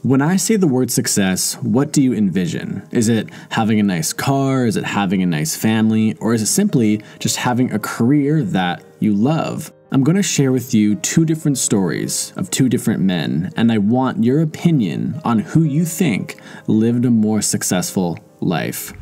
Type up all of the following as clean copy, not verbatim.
When I say the word success, what do you envision? Is it having a nice car? Is it having a nice family? Or is it simply just having a career that you love? I'm going to share with you two different stories of two different men, and I want your opinion on who you think lived a more successful life.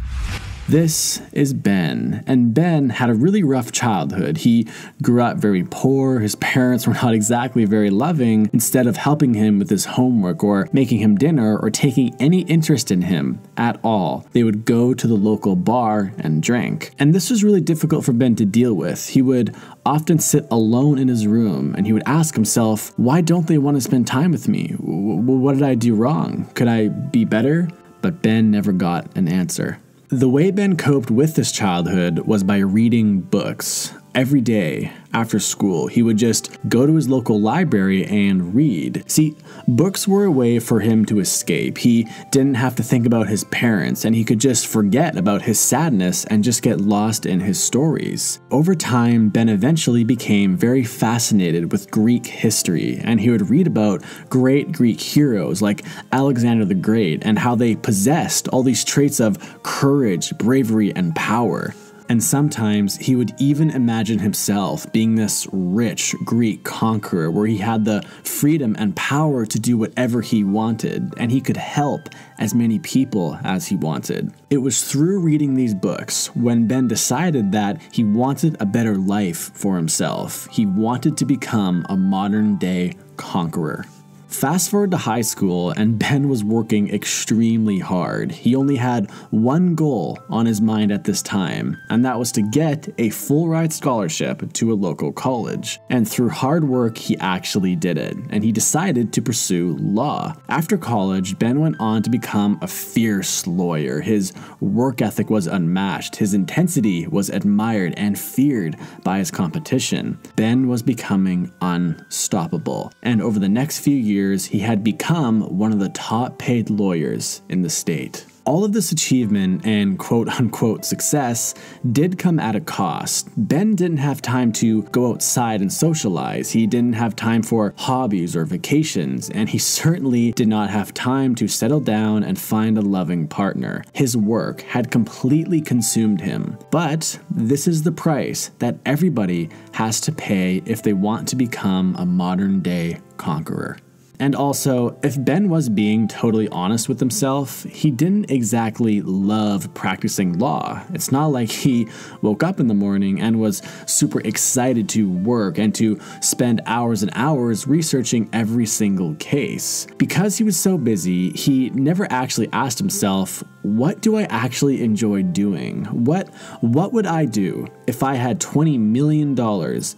This is Ben, and Ben had a really rough childhood. He grew up very poor. His parents were not exactly very loving. Instead of helping him with his homework or making him dinner or taking any interest in him at all, they would go to the local bar and drink. And this was really difficult for Ben to deal with. He would often sit alone in his room and he would ask himself, why don't they want to spend time with me? What did I do wrong? Could I be better? But Ben never got an answer. The way Ben coped with this childhood was by reading books. Every day after school, he would just go to his local library and read. See, books were a way for him to escape. He didn't have to think about his parents, and he could just forget about his sadness and just get lost in his stories. Over time, Ben eventually became very fascinated with Greek history, and he would read about great Greek heroes like Alexander the Great and how they possessed all these traits of courage, bravery, and power. And sometimes he would even imagine himself being this rich Greek conqueror where he had the freedom and power to do whatever he wanted, and he could help as many people as he wanted. It was through reading these books when Ben decided that he wanted a better life for himself. He wanted to become a modern-day conqueror. Fast forward to high school, and Ben was working extremely hard. He only had one goal on his mind at this time, and that was to get a full-ride scholarship to a local college. And through hard work, he actually did it, and he decided to pursue law. After college, Ben went on to become a fierce lawyer. His work ethic was unmatched. His intensity was admired and feared by his competition. Ben was becoming unstoppable, and over the next few years, he had become one of the top paid lawyers in the state. All of this achievement and quote-unquote success did come at a cost. Ben didn't have time to go outside and socialize. He didn't have time for hobbies or vacations, and he certainly did not have time to settle down and find a loving partner. His work had completely consumed him. But this is the price that everybody has to pay if they want to become a modern-day conqueror. And also, if Ben was being totally honest with himself, he didn't exactly love practicing law. It's not like he woke up in the morning and was super excited to work and to spend hours and hours researching every single case. Because he was so busy, he never actually asked himself, what do I actually enjoy doing? What would I do if I had $20 million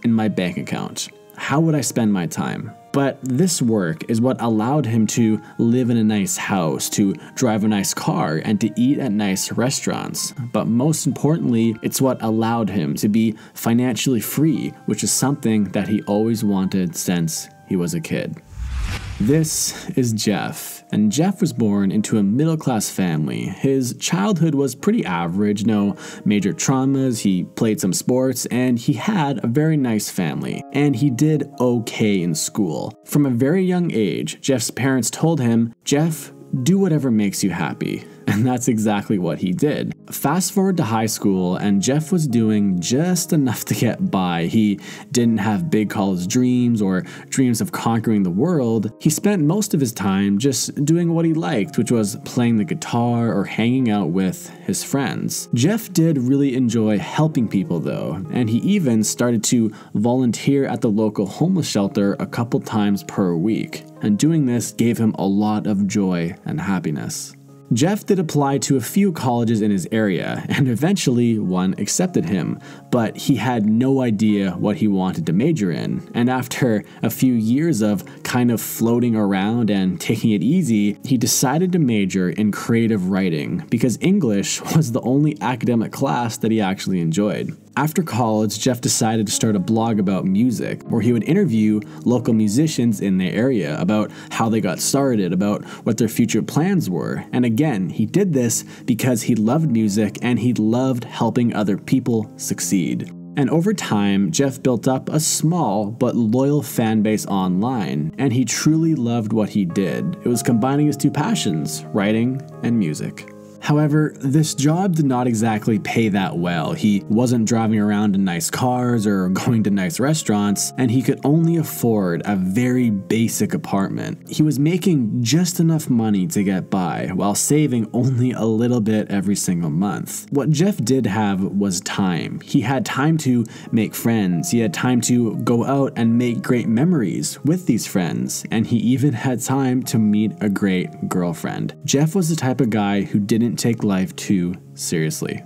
in my bank account? How would I spend my time? But this work is what allowed him to live in a nice house, to drive a nice car, and to eat at nice restaurants. But most importantly, it's what allowed him to be financially free, which is something that he always wanted since he was a kid. This is Jeff, and Jeff was born into a middle-class family. His childhood was pretty average, no major traumas, he played some sports, and he had a very nice family, and he did okay in school. From a very young age, Jeff's parents told him, "Jeff, do whatever makes you happy." And that's exactly what he did. Fast forward to high school, and Jeff was doing just enough to get by. He didn't have big college dreams or dreams of conquering the world. He spent most of his time just doing what he liked, which was playing the guitar or hanging out with his friends. Jeff did really enjoy helping people though, and he even started to volunteer at the local homeless shelter a couple times per week. And doing this gave him a lot of joy and happiness. Jeff did apply to a few colleges in his area, and eventually one accepted him, but he had no idea what he wanted to major in. And after a few years of kind of floating around and taking it easy, he decided to major in creative writing because English was the only academic class that he actually enjoyed. After college, Jeff decided to start a blog about music, where he would interview local musicians in their area about how they got started, about what their future plans were. And again, he did this because he loved music and he loved helping other people succeed. And over time, Jeff built up a small but loyal fan base online, and he truly loved what he did. It was combining his two passions, writing and music. However, this job did not exactly pay that well. He wasn't driving around in nice cars or going to nice restaurants, and he could only afford a very basic apartment. He was making just enough money to get by, while saving only a little bit every single month. What Jeff did have was time. He had time to make friends, he had time to go out and make great memories with these friends, and he even had time to meet a great girlfriend. Jeff was the type of guy who didn't take life too seriously.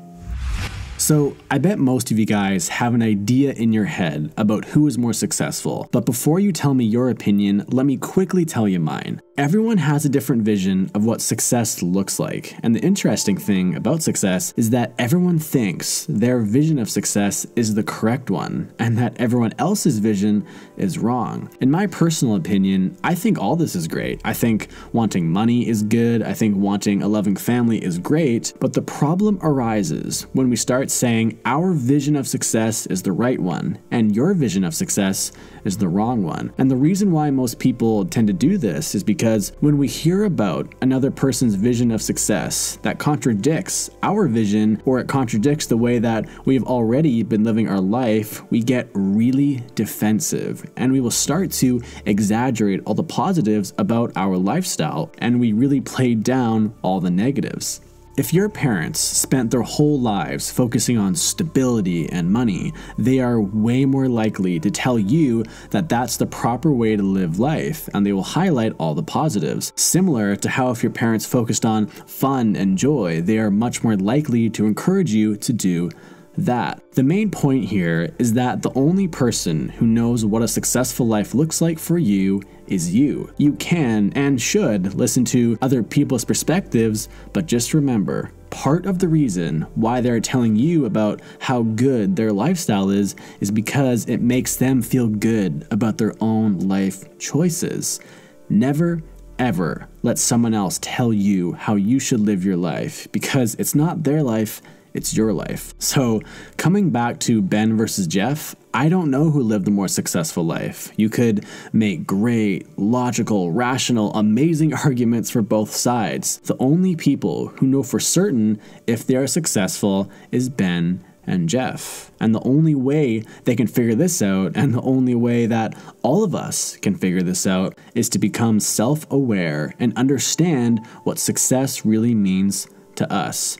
So, I bet most of you guys have an idea in your head about who is more successful, but before you tell me your opinion, let me quickly tell you mine. Everyone has a different vision of what success looks like, and the interesting thing about success is that everyone thinks their vision of success is the correct one, and that everyone else's vision is wrong. In my personal opinion, I think all this is great. I think wanting money is good, I think wanting a loving family is great, but the problem arises when we start saying our vision of success is the right one, and your vision of success is the wrong one. And the reason why most people tend to do this is because when we hear about another person's vision of success that contradicts our vision, or it contradicts the way that we've already been living our life, we get really defensive and we will start to exaggerate all the positives about our lifestyle, and we really play down all the negatives. If your parents spent their whole lives focusing on stability and money, they are way more likely to tell you that that's the proper way to live life, and they will highlight all the positives. Similar to how if your parents focused on fun and joy, they are much more likely to encourage you to do that. The main point here is that the only person who knows what a successful life looks like for you is you. You can and should listen to other people's perspectives, but just remember, part of the reason why they're telling you about how good their lifestyle is because it makes them feel good about their own life choices. Never ever let someone else tell you how you should live your life, because it's not their life, it's your life. So, coming back to Ben versus Jeff, I don't know who lived the more successful life. You could make great, logical, rational, amazing arguments for both sides. The only people who know for certain if they are successful is Ben and Jeff. And the only way they can figure this out, and the only way that all of us can figure this out, is to become self-aware and understand what success really means to us.